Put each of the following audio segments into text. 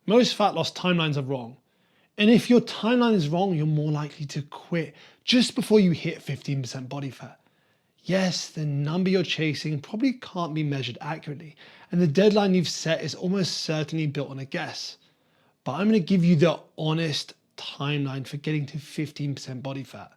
Most fat loss timelines are wrong. And if your timeline is wrong, you're more likely to quit just before you hit 15% body fat. Yes, the number you're chasing probably can't be measured accurately, and the deadline you've set is almost certainly built on a guess. But I'm going to give you the honest timeline for getting to 15% body fat.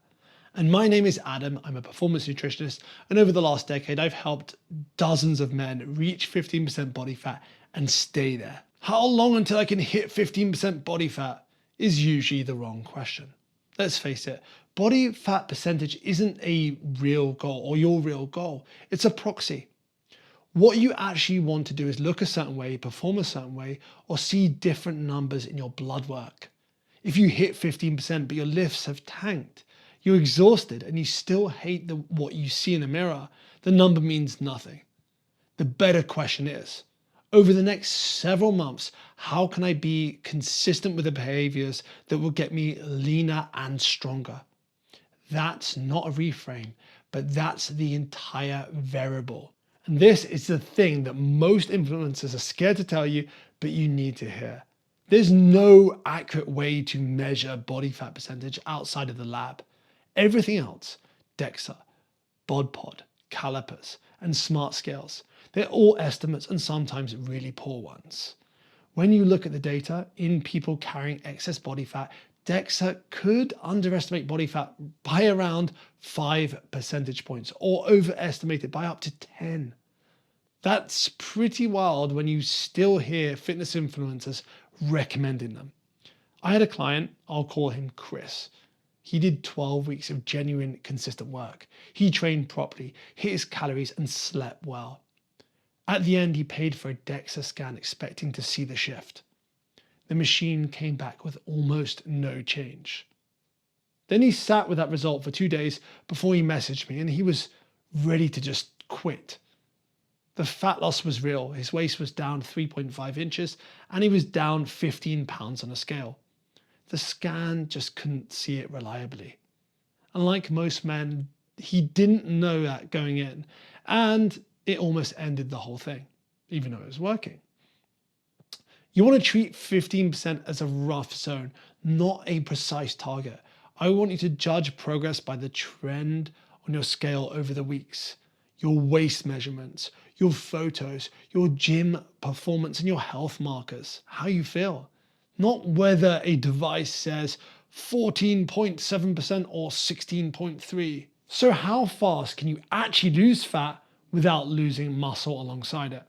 And my name is Adam. I'm a performance nutritionist. And over the last decade, I've helped dozens of men reach 15% body fat and stay there. How long until I can hit 15% body fat is usually the wrong question. Let's face it, body fat percentage isn't a real goal or your real goal. It's a proxy. What you actually want to do is look a certain way, perform a certain way, or see different numbers in your blood work. If you hit 15% but your lifts have tanked, you're exhausted and you still hate what you see in the mirror, the number means nothing. The better question is, over the next several months, how can I be consistent with the behaviors that will get me leaner and stronger? That's not a reframe, but that's the entire variable. And this is the thing that most influencers are scared to tell you, but you need to hear. There's no accurate way to measure body fat percentage outside of the lab. Everything else, DEXA, BodPod, calipers, and smart scales, they're all estimates and sometimes really poor ones. When you look at the data in people carrying excess body fat, DEXA could underestimate body fat by around 5 percentage points or overestimate it by up to 10. That's pretty wild when you still hear fitness influencers recommending them. I had a client, I'll call him Chris. He did 12 weeks of genuine, consistent work. He trained properly, hit his calories, and slept well. At the end, he paid for a DEXA scan expecting to see the shift. The machine came back with almost no change. Then he sat with that result for 2 days before he messaged me, and he was ready to just quit. The fat loss was real. His waist was down 3.5 inches and he was down 15 pounds on a scale. The scan just couldn't see it reliably. Unlike most men, he didn't know that going in, and it almost ended the whole thing, even though it was working. You want to treat 15% as a rough zone, not a precise target. I want you to judge progress by the trend on your scale over the weeks, your waist measurements, your photos, your gym performance, and your health markers, how you feel. Not whether a device says 14.7% or 16.3%. So how fast can you actually lose fat without losing muscle alongside it?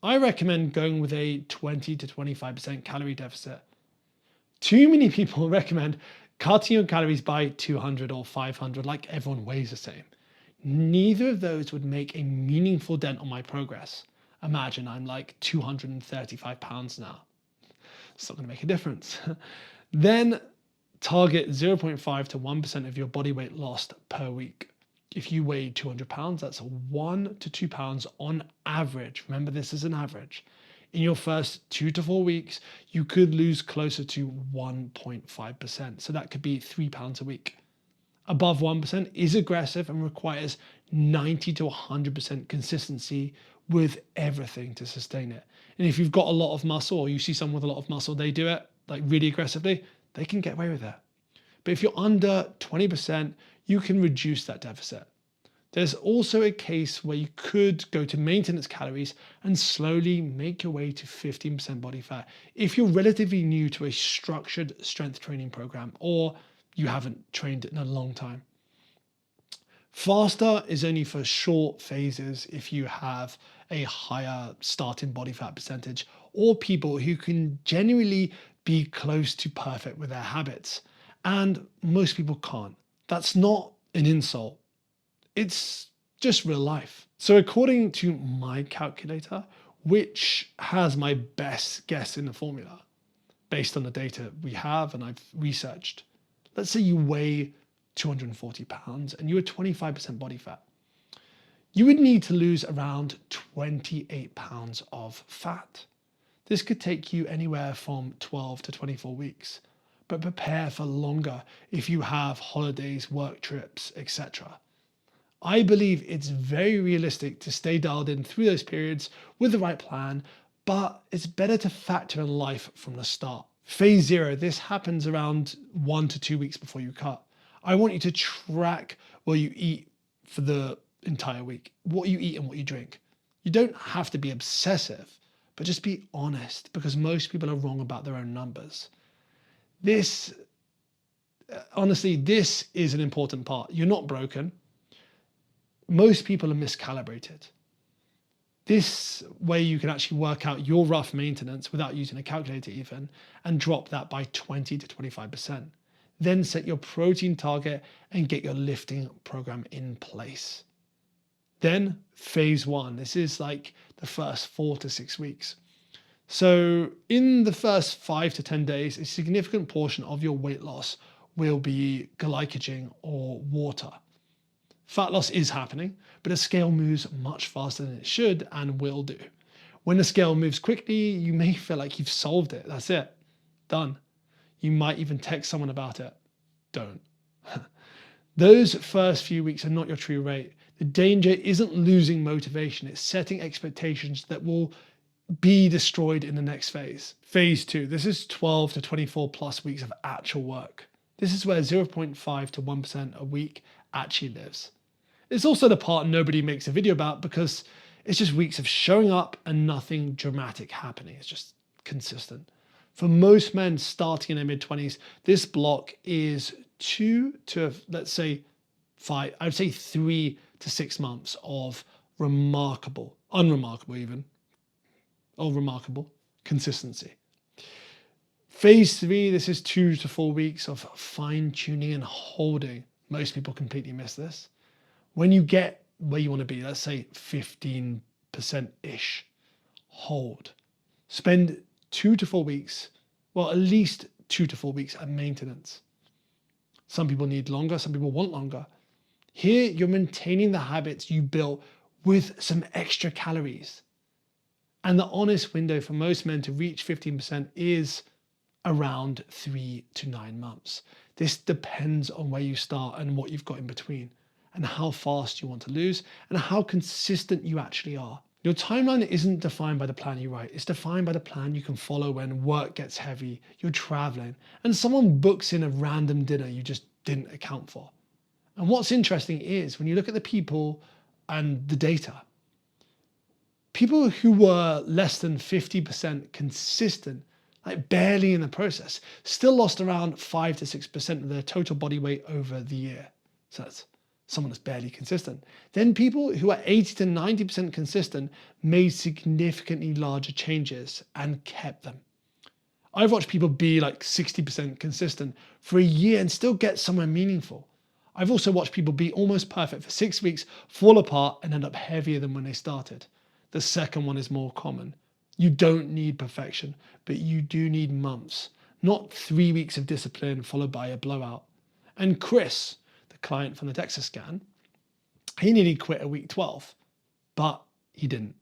I recommend going with a 20 to 25% calorie deficit. Too many people recommend cutting your calories by 200 or 500 like everyone weighs the same. Neither of those would make a meaningful dent on my progress. Imagine I'm like 235 pounds now. It's not going to make a difference. Then target 0.5 to 1% of your body weight lost per week. If you weigh 200 pounds, that's 1 to 2 pounds on average. Remember, this is an average. In your first 2 to 4 weeks, you could lose closer to 1.5%. So that could be 3 pounds a week. Above 1% is aggressive and requires 90 to 100% consistency with everything to sustain it. And if you've got a lot of muscle or you see someone with a lot of muscle, they do it like really aggressively, they can get away with it. But if you're under 20%, you can reduce that deficit. There's also a case where you could go to maintenance calories and slowly make your way to 15% body fat if you're relatively new to a structured strength training program or you haven't trained in a long time. Faster is only for short phases if you have a higher starting body fat percentage or people who can genuinely be close to perfect with their habits. And most people can't. That's not an insult. It's just real life. So according to my calculator, which has my best guess in the formula, based on the data we have and I've researched, let's say you weigh 240 pounds and you are 25% body fat. You would need to lose around 28 pounds of fat. This could take you anywhere from 12 to 24 weeks, but prepare for longer if you have holidays, work trips, etc. I believe it's very realistic to stay dialed in through those periods with the right plan, but it's better to factor in life from the start. Phase 0, this happens around 1 to 2 weeks before you cut. I want you to track what you eat for the entire week, what you eat and what you drink. You don't have to be obsessive, but just be honest, because most people are wrong about their own numbers. Honestly, this is an important part. You're not broken. Most people are miscalibrated. This way you can actually work out your rough maintenance without using a calculator even, and drop that by 20 to 25%. Then set your protein target and get your lifting program in place. Then phase 1, this is like the first 4 to 6 weeks. So in the first 5 to 10 days, a significant portion of your weight loss will be glycogen or water. Fat loss is happening, but the scale moves much faster than it should and will do. When the scale moves quickly, you may feel like you've solved it. That's it. Done. You might even text someone about it. Don't. Those first few weeks are not your true rate. The danger isn't losing motivation. It's setting expectations that will be destroyed in the next phase. Phase 2, this is 12 to 24 plus weeks of actual work. This is where 0.5 to 1% a week actually lives. It's also the part nobody makes a video about because it's just weeks of showing up and nothing dramatic happening. It's just consistent. For most men starting in their mid-20s, this block is 2 to, let's say, 5, I would say 3 to 6 months of remarkable, unremarkable even, or remarkable consistency. Phase 3, this is 2 to 4 weeks of fine tuning and holding. Most people completely miss this. When you get where you want to be, let's say 15%-ish, hold. Spend 2 to 4 weeks, well, at least 2 to 4 weeks at maintenance. Some people need longer, some people want longer. Here, you're maintaining the habits you built with some extra calories. And the honest window for most men to reach 15% is around 3 to 9 months. This depends on where you start and what you've got in between, and how fast you want to lose, and how consistent you actually are. Your timeline isn't defined by the plan you write, it's defined by the plan you can follow when work gets heavy, you're traveling, and someone books in a random dinner you just didn't account for. And what's interesting is when you look at the people and the data, people who were less than 50% consistent, like barely in the process, still lost around 5 to 6% of their total body weight over the year. So that's someone that's barely consistent. Then people who are 80 to 90% consistent made significantly larger changes and kept them. I've watched people be like 60% consistent for a year and still get somewhere meaningful. I've also watched people be almost perfect for 6 weeks, fall apart, and end up heavier than when they started. The second one is more common. You don't need perfection, but you do need months, not 3 weeks of discipline followed by a blowout. And Chris, the client from the DEXA scan, he nearly quit at week 12, but he didn't.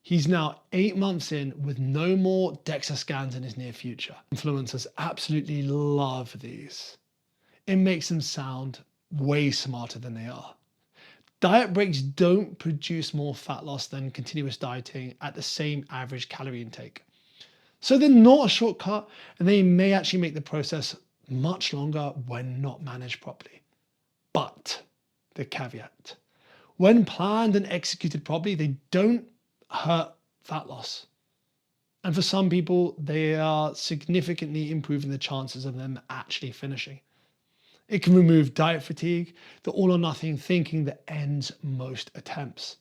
He's now 8 months in with no more DEXA scans in his near future. Influencers absolutely love these. It makes them sound way smarter than they are. Diet breaks don't produce more fat loss than continuous dieting at the same average calorie intake. So they're not a shortcut, and they may actually make the process much longer when not managed properly. But the caveat, when planned and executed properly, they don't hurt fat loss. And for some people, they are significantly improving the chances of them actually finishing. It can remove diet fatigue, the all or nothing thinking that ends most attempts.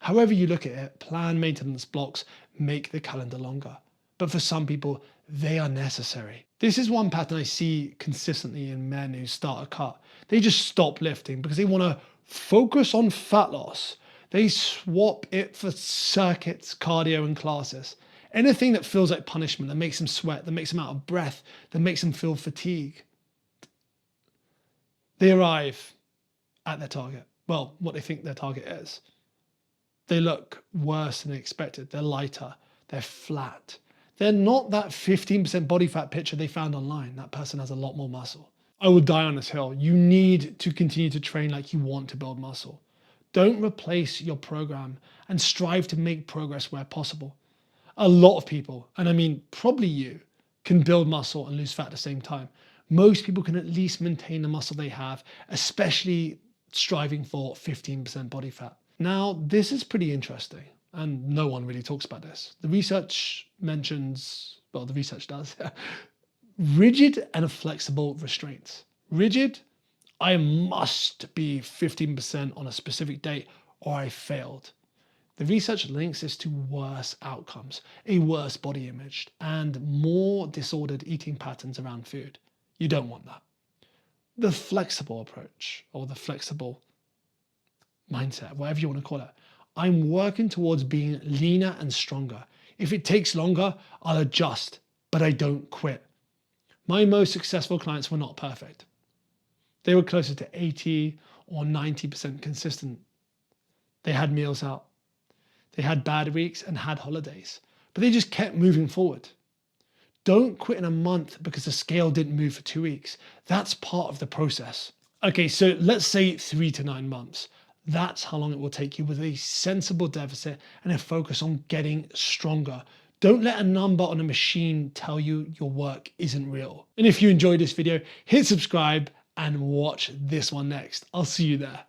However you look at it, planned maintenance blocks make the calendar longer. But for some people, they are necessary. This is one pattern I see consistently in men who start a cut. They just stop lifting because they want to focus on fat loss. They swap it for circuits, cardio, and classes. Anything that feels like punishment, that makes them sweat, that makes them out of breath, that makes them feel fatigue. They arrive at their target. Well, what they think their target is. They look worse than expected. They're lighter. They're flat. They're not that 15% body fat picture they found online. That person has a lot more muscle. I will die on this hill. You need to continue to train like you want to build muscle. Don't replace your program and strive to make progress where possible. A lot of people, and I mean probably you, can build muscle and lose fat at the same time. Most people can at least maintain the muscle they have, especially striving for 15% body fat. Now, this is pretty interesting, and no one really talks about this. The research mentions, well, the research does, rigid and flexible restraints. Rigid, I must be 15% on a specific date or I failed. The research links this to worse outcomes, a worse body image, and more disordered eating patterns around food. You don't want that. The flexible approach, or the flexible mindset, whatever you want to call it, I'm working towards being leaner and stronger. If it takes longer, I'll adjust, but I don't quit. My most successful clients were not perfect. They were closer to 80 or 90% consistent. They had meals out. They had bad weeks and had holidays, but they just kept moving forward. Don't quit in a month because the scale didn't move for 2 weeks. That's part of the process. Okay, so let's say 3 to 9 months. That's how long it will take you with a sensible deficit and a focus on getting stronger. Don't let a number on a machine tell you your work isn't real. And if you enjoyed this video, hit subscribe and watch this one next. I'll see you there.